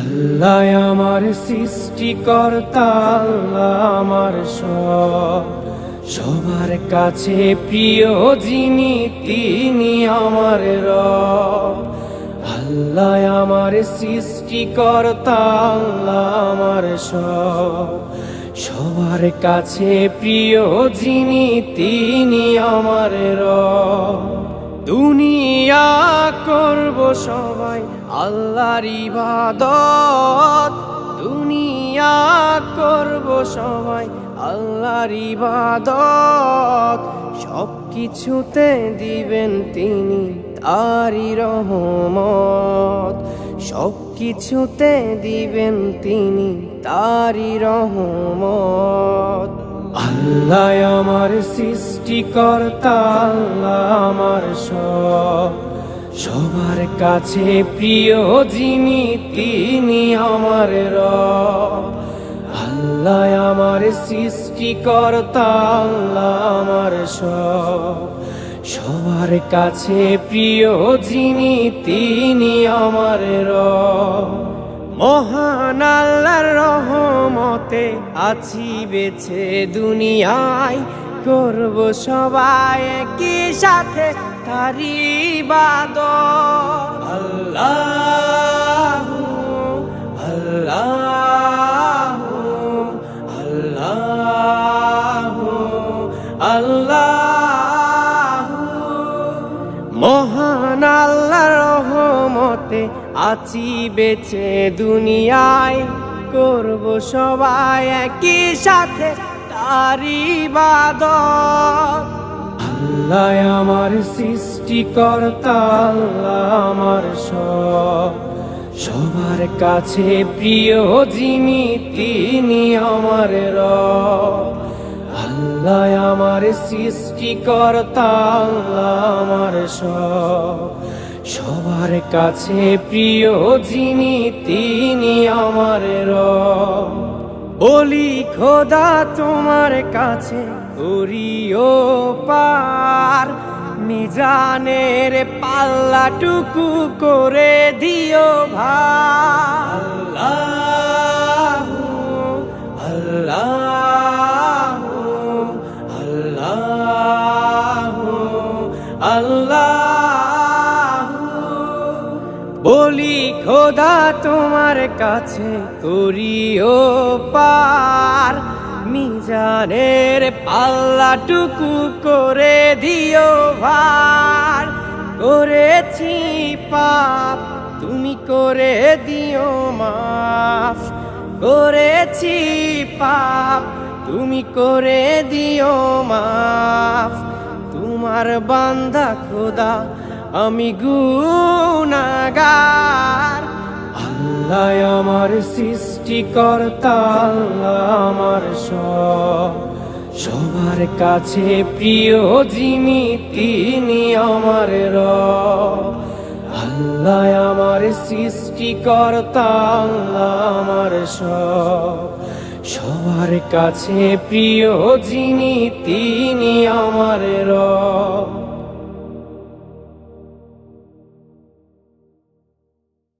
আল্লাহ আমার সৃষ্টিকর্তা, আল্লাহ আমার সব, সবার কাছে প্রিয় যিনি তিনি আমার রব। আল্লাহ আমার সৃষ্টিকর্তা, আল্লাহ আমার সব, সবার কাছে প্রিয় যিনি তিনি আমার রব। দুনিয়া করব সবাই আল্লাহর ইবাদত, দুনিয়া করব সবাই আল্লাহর ইবাদত, সব কিছুতে দিবেন তিনি তারই রহমত, সব কিছুতে দিবেন তিনি তারই রহমত। আল্লাহ আমার সৃষ্টিকর্তা, আল্লাহ আমার সব, সবার কাছে প্রিয় যিনি তিনি আমার রব। আল্লাহ আমার সৃষ্টিকর্তা, আল্লাহ আমার সব, সবার কাছে প্রিয় যিনি তিনি আমার রব। মহান আল্লাহর রহমতে আছি বেঁচে দুনিয়ায়, করব সবাই একই সাথে তারই ইবাদত। আল্লাহু আল্লাহু আল্লাহু আল্লাহু। মহান আল্লাহর রহমতে আছি বেঁচে দুনিয়ায়, করব সবাই একই সাথে তারই ইবাদত। আল্লাহ আমার সৃষ্টিকর্তা, আল্লাহ আমার সব, সবার কাছে প্রিয় যিনি তিনি আমার রব। আল্লাহ আমার সৃষ্টিকর্তা, আল্লাহ আমার সব, সবার কাছে প্রিয় যিনি তিনি আমার রব। বলি খোদা তোমার কাছে করিও পার, মিজানের পাল্লাটুকু করে দিও ভার। আল্লাহু আল্লাহু আল্লাহু আল্লাহু। বলি খোদা তোমার কাছে করিও পার, মিজানের পাল্লাটুকু করে দিও ভার। করেছি পাপ তুমি করে দিও মাফ, করেছি পাপ তুমি করে দিও মাফ। তোমার বান্দা খোদা আমি গুনাহগার। আল্লাহ আমার সৃষ্টিকর্তা, আল্লাহ আমার সব, সবার কাছে প্রিয় যিনি তিনি আমার রব। আল্লাহ আমার সৃষ্টিকর্তা, আল্লাহ আমার সব, সবার কাছে প্রিয় যিনি তিনি আমার রব।